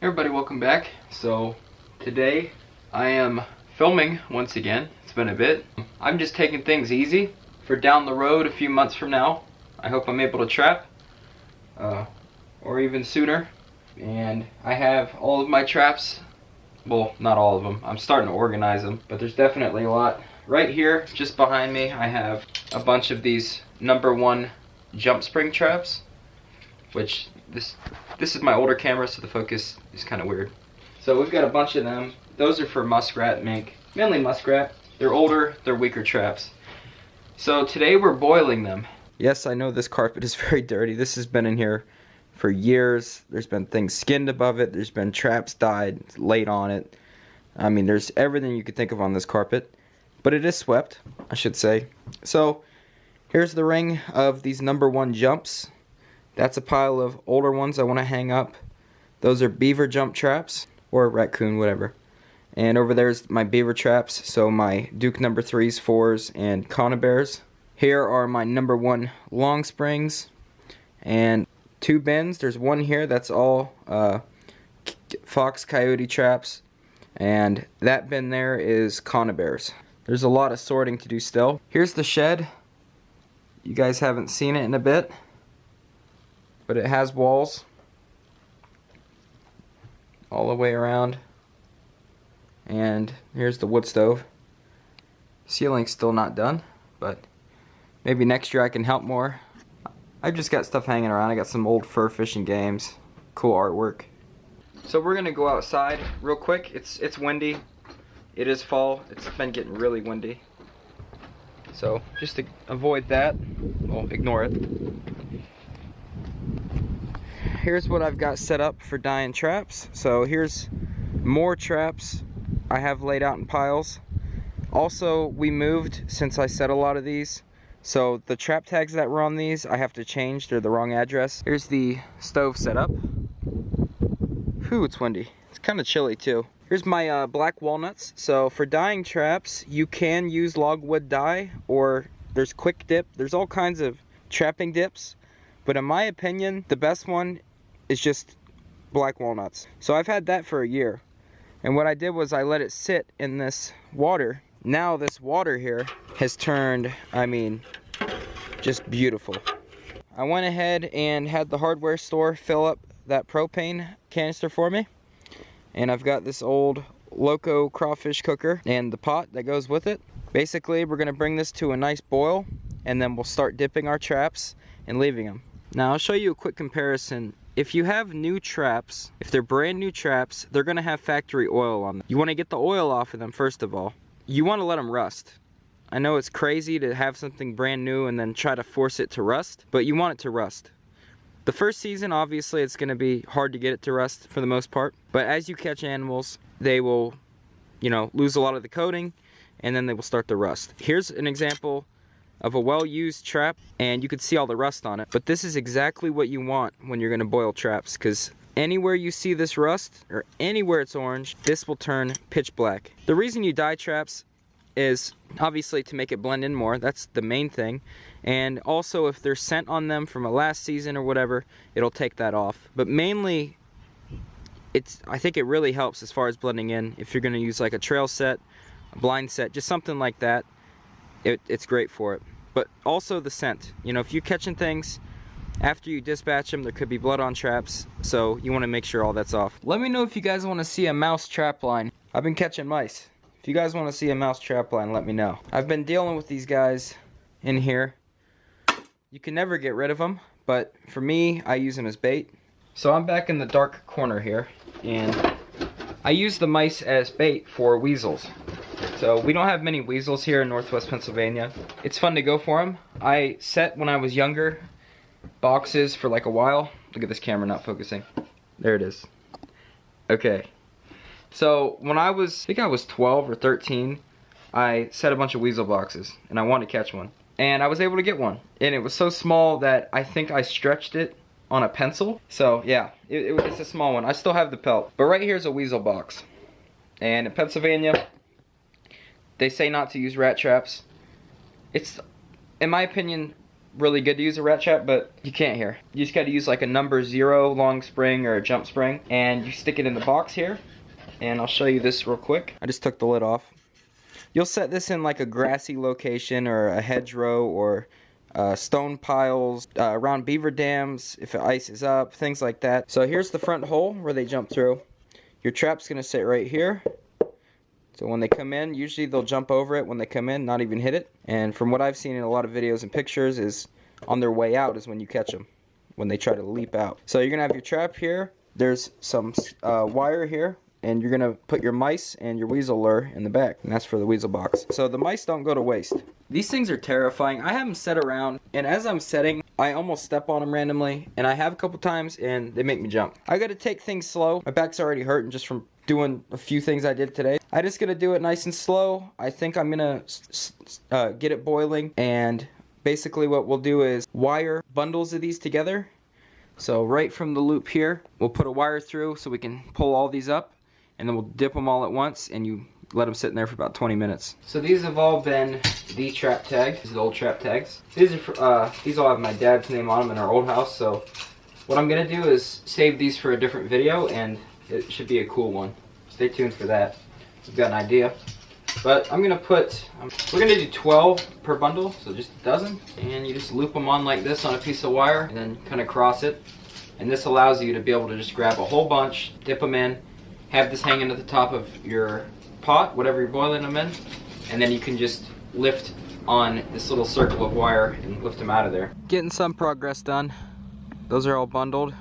Everybody, welcome back. So today I am filming once again. It's been a bit. I'm just taking things easy for down the road a few months from now. I hope I'm able to trap or even sooner. And I have all of my traps. Well, not all of them. I'm starting to organize them, but there's definitely a lot. Right here, just behind me, I have a bunch of these #1 jump spring traps, which this is my older camera, so the focus is kind of weird. So we've got a bunch of them. Those are for muskrat mink, mainly muskrat. They're older, they're weaker traps. So today we're boiling them. Yes, I know this carpet is very dirty. This has been in here for years. There's been things skinned above it. There's been traps dyed, laid on it. I mean, there's everything you could think of on this carpet. But it is swept, I should say. So here's the ring of these #1 jumps. That's a pile of older ones I want to hang up. Those are beaver jump traps, or raccoon, whatever. And over there's my beaver traps, so my Duke #3s, 4s, and conibears. Here are my #1 long springs, and 2 bins. There's one here that's all fox coyote traps, and that bin there is conibears. There's a lot of sorting to do still. Here's the shed. You guys haven't seen it in a bit, but it has walls all the way around. And here's the wood stove. Ceiling's still not done, but maybe next year I can help more. I've just got stuff hanging around. I got some old fur fishing games, cool artwork. So we're gonna go outside real quick. It's windy. It is fall. It's been getting really windy. So just to avoid that, well, ignore it. Here's what I've got set up for dyeing traps. So here's more traps I have laid out in piles. Also, we moved since I set a lot of these. So the trap tags that were on these, I have to change. They're the wrong address. Here's the stove set up. Whew, it's windy. It's kind of chilly too. Here's my black walnuts. So for dyeing traps, you can use logwood dye, or there's quick dip. There's all kinds of trapping dips. But in my opinion, the best one is just black walnuts. So I've had that for a year. And what I did was I let it sit in this water. Now this water here has turned, I mean, just beautiful. I went ahead and had the hardware store fill up that propane canister for me. And I've got this old Loco crawfish cooker and the pot that goes with it. Basically, we're gonna bring this to a nice boil, and then we'll start dipping our traps and leaving them. Now I'll show you a quick comparison. If you have new traps, if they're brand new traps, they're gonna have factory oil on them. You wanna get the oil off of them first of all. You wanna let them rust. I know it's crazy to have something brand new and then try to force it to rust, but you want it to rust. The first season, obviously, it's gonna be hard to get it to rust for the most part, but as you catch animals, they will, you know, lose a lot of the coating, and then they will start to rust. Here's an example of a well-used trap, and you can see all the rust on it. But this is exactly what you want when you're gonna boil traps, because anywhere you see this rust, or anywhere it's orange, this will turn pitch black. The reason you dye traps is obviously to make it blend in more. That's the main thing. And also if there's scent on them from a last season or whatever, it'll take that off. But mainly, I think it really helps as far as blending in. If you're gonna use like a trail set, a blind set, just something like that, it's great for it. But also the scent. You know, if you're catching things after you dispatch them, there could be blood on traps, so you want to make sure all that's off. Let me know if you guys want to see a mouse trap line. I've been catching mice. If you guys want to see a mouse trap line, let me know. I've been dealing with these guys in here. You can never get rid of them, but for me, I use them as bait. So I'm back in the dark corner here, and I use the mice as bait for weasels. So we don't have many weasels here in Northwest Pennsylvania. It's fun to go for them. I set, when I was younger, boxes for like a while. Look at this camera not focusing. There it is. Okay. So when I think I was 12 or 13, I set a bunch of weasel boxes, and I wanted to catch one. And I was able to get one. And it was so small that I think I stretched it on a pencil. So yeah, it's a small one. I still have the pelt. But right here's a weasel box. And in Pennsylvania, they say not to use rat traps. It's, in my opinion, really good to use a rat trap, but you can't here. You just got to use like a number 0 long spring or a jump spring, and you stick it in the box here. And I'll show you this real quick. I just took the lid off. You'll set this in like a grassy location or a hedgerow or stone piles, around beaver dams if it ices up, things like that. So here's the front hole where they jump through. Your trap's gonna sit right here. So when they come in, usually they'll jump over it when they come in, not even hit it. And from what I've seen in a lot of videos and pictures is on their way out is when you catch them, when they try to leap out. So you're gonna have your trap here. There's some wire here. And you're gonna put your mice and your weasel lure in the back, and that's for the weasel box. So the mice don't go to waste. These things are terrifying. I have them set around, and as I'm setting, I almost step on them randomly, and I have a couple times, and they make me jump. I gotta take things slow. My back's already hurting just from doing a few things I did today. I just gotta do it nice and slow. I think I'm gonna get it boiling, and basically what we'll do is wire bundles of these together. So right from the loop here, we'll put a wire through so we can pull all these up. And then we'll dip them all at once, and you let them sit in there for about 20 minutes. So these have all been de-trap tagged. These are the old trap tags. These are for, these all have my dad's name on them in our old house. So what I'm gonna do is save these for a different video, and it should be a cool one. Stay tuned for that. We've got an idea. But I'm gonna put, we're gonna do 12 per bundle, so just a dozen. And you just loop them on like this on a piece of wire, and then kind of cross it. And this allows you to be able to just grab a whole bunch, dip them in, have this hanging at the top of your pot, whatever you're boiling them in, and then you can just lift on this little circle of wire and lift them out of there. Getting some progress done. Those are all bundled.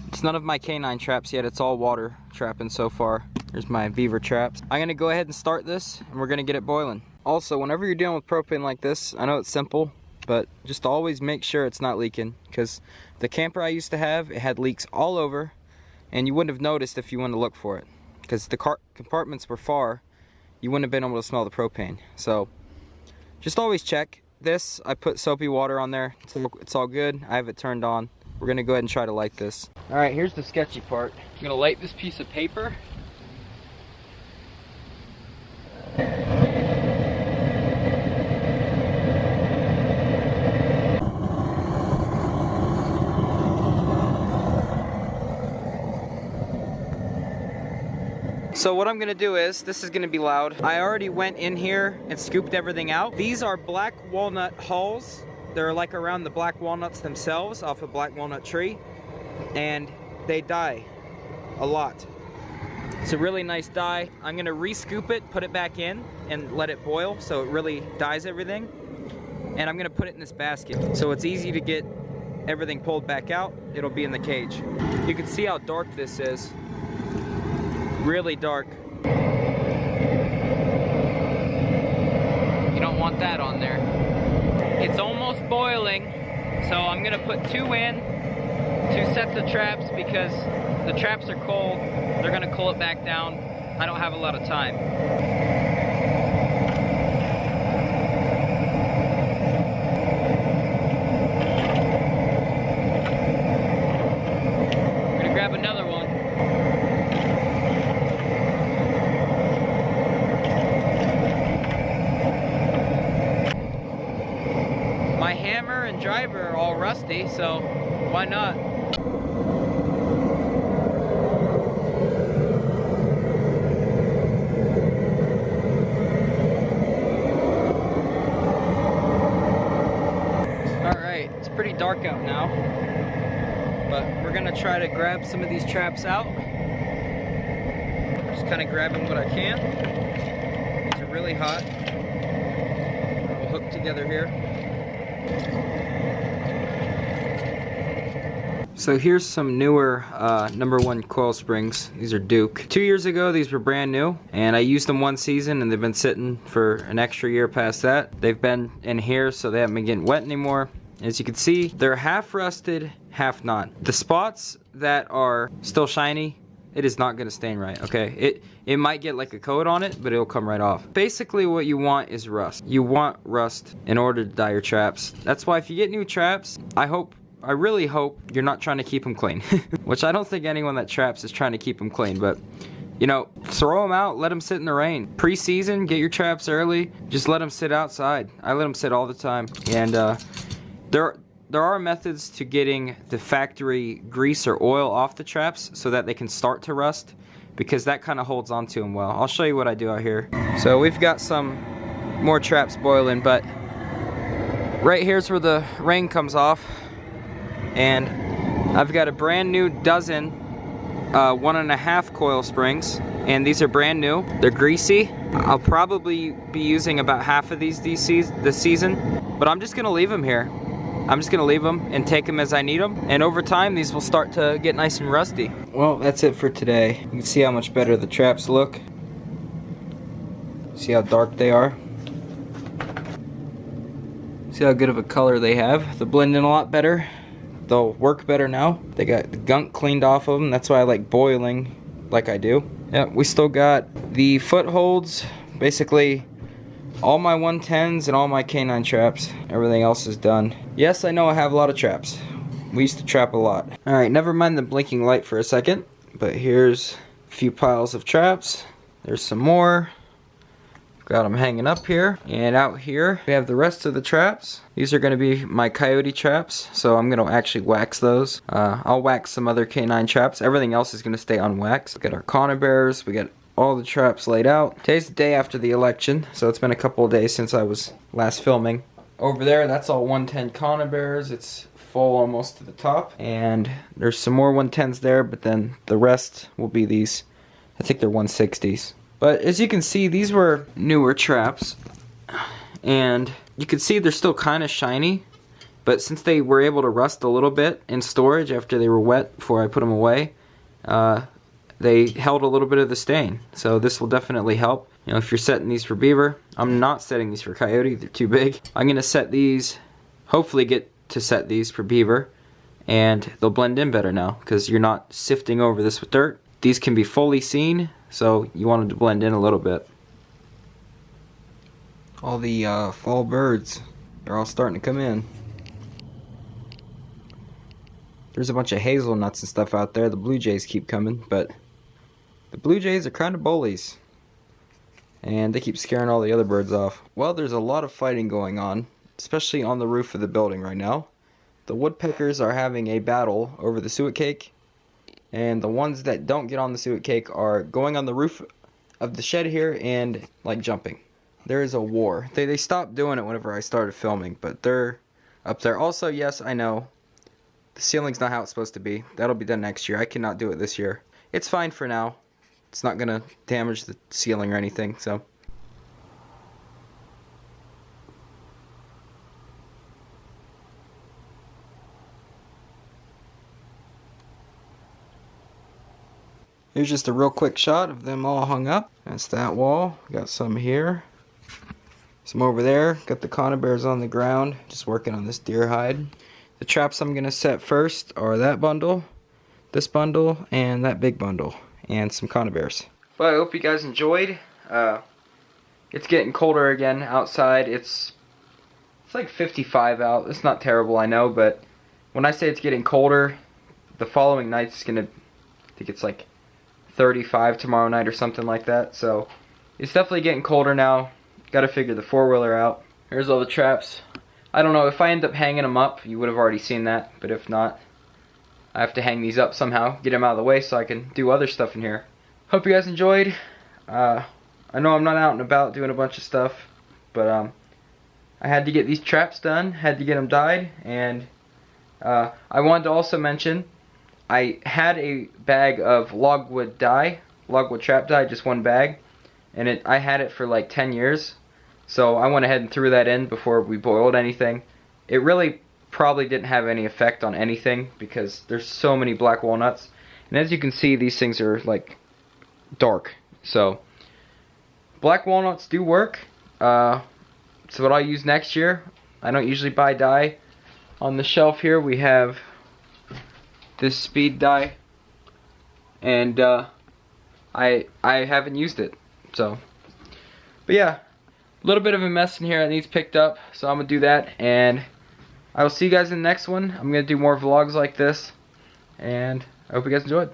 It's none of my canine traps yet, it's all water trapping so far. There's my beaver traps. I'm gonna go ahead and start this, and we're gonna get it boiling. Also, whenever you're dealing with propane like this, I know it's simple, but just always make sure it's not leaking, because the camper I used to have, it had leaks all over, and you wouldn't have noticed if you wanted to look for it, because the compartments were far. You wouldn't have been able to smell the propane. So just always check. This, I put soapy water on there. It's all good. I have it turned on. We're gonna go ahead and try to light this. All right, here's the sketchy part. I'm gonna light this piece of paper. So what I'm gonna do is, this is gonna be loud. I already went in here and scooped everything out. These are black walnut hulls. They're like around the black walnuts themselves off a black walnut tree. And they die a lot. It's a really nice dye. I'm gonna re-scoop it, put it back in, and let it boil so it really dyes everything. And I'm gonna put it in this basket. So it's easy to get everything pulled back out. It'll be in the cage. You can see how dark this is. Really dark. You don't want that on there. It's almost boiling, so I'm gonna put 2 sets of traps, because the traps are cold. They're gonna cool it back down. I don't have a lot of time. I'm gonna grab another one. My hammer and driver are all rusty, so why not? Alright, it's pretty dark out now, but we're gonna try to grab some of these traps out. Just kind of grabbing what I can. These are really hot. We'll hook together here. So here's some newer #1 coil springs. These are Duke. 2 years ago, these were brand new, and I used them 1 season, and they've been sitting for an extra year past that. They've been in here, so they haven't been getting wet anymore. As you can see, they're half rusted, half not. The spots that are still shiny, it is not gonna stain right, okay? It might get like a coat on it, but it'll come right off. Basically what you want is rust. You want rust in order to dye your traps. That's why if you get new traps, I really hope you're not trying to keep them clean. Which I don't think anyone that traps is trying to keep them clean, but you know, throw them out, let them sit in the rain. Pre-season, get your traps early, just let them sit outside. I let them sit all the time. And There are methods to getting the factory grease or oil off the traps so that they can start to rust, because that kind of holds onto them well. I'll show you what I do out here. So we've got some more traps boiling, but right here's where the rain comes off, and I've got a brand new dozen 1.5 coil springs, and these are brand new. They're greasy. I'll probably be using about half of these this season, but I'm just gonna leave them here. I'm just gonna leave them and take them as I need them, and over time these will start to get nice and rusty. Well, that's it for today. You can see how much better the traps look. See how dark they are. See how good of a color they have. They'll blend in a lot better. They'll work better now. They got the gunk cleaned off of them. That's why I like boiling like I do. Yeah, we still got the footholds. Basically, all my 110s and all my K9 traps. Everything else is done. Yes, I know I have a lot of traps. We used to trap a lot. Alright, never mind the blinking light for a second. But here's a few piles of traps. There's some more. Got them hanging up here. And out here, we have the rest of the traps. These are going to be my coyote traps. So I'm going to actually wax those. I'll wax some other K9 traps. Everything else is going to stay unwaxed. We got our conibears. We got all the traps laid out. Today's the day after the election, so it's been a couple of days since I was last filming. Over there, that's all 110 conibears. It's full almost to the top. And there's some more 110s there, but then the rest will be these. I think they're 160s. But as you can see, these were newer traps. And you can see they're still kind of shiny. But since they were able to rust a little bit in storage after they were wet before I put them away, they held a little bit of the stain. So this will definitely help. You know, if you're setting these for beaver, I'm not setting these for coyote, they're too big. I'm gonna set these, hopefully get to set these for beaver, and they'll blend in better now because you're not sifting over this with dirt. These can be fully seen, so you want them to blend in a little bit. All the fall birds, they're all starting to come in. There's a bunch of hazelnuts and stuff out there. The blue jays keep coming, but the blue jays are kind of bullies, and they keep scaring all the other birds off. Well, there's a lot of fighting going on, especially on the roof of the building right now. The woodpeckers are having a battle over the suet cake, and the ones that don't get on the suet cake are going on the roof of the shed here and like jumping. There is a war. They stopped doing it whenever I started filming, but they're up there. Also, yes, I know the ceiling's not how it's supposed to be. That'll be done next year. I cannot do it this year. It's fine for now. It's not gonna damage the ceiling or anything, so. Here's just a real quick shot of them all hung up. That's that wall. Got some here. Some over there. Got the conibears on the ground. Just working on this deer hide. The traps I'm gonna set first are that bundle, this bundle, and that big bundle, and some conibears. Well, I hope you guys enjoyed. It's getting colder again outside. It's like 55 out. It's not terrible, I know, but when I say it's getting colder, the following night's gonna, I think it's like 35 tomorrow night or something like that. So it's definitely getting colder now. Got to figure the four-wheeler out. Here's all the traps. I don't know, if I end up hanging them up, you would have already seen that, but if not, I have to hang these up somehow, get them out of the way so I can do other stuff in here. Hope you guys enjoyed. I know I'm not out and about doing a bunch of stuff, but I had to get these traps done, had to get them dyed, and I wanted to also mention I had a bag of logwood dye, logwood trap dye, just one bag, and I had it for like 10 years. So I went ahead and threw that in before we boiled anything. It really probably didn't have any effect on anything because there's so many black walnuts. And as you can see, these things are like dark. So black walnuts do work. So what I'll use next year, I don't usually buy dye. On the shelf here we have this speed dye, and I haven't used it. So, but yeah. A little bit of a mess in here that needs picked up, so I'm gonna do that, and I will see you guys in the next one. I'm gonna do more vlogs like this, and I hope you guys enjoyed.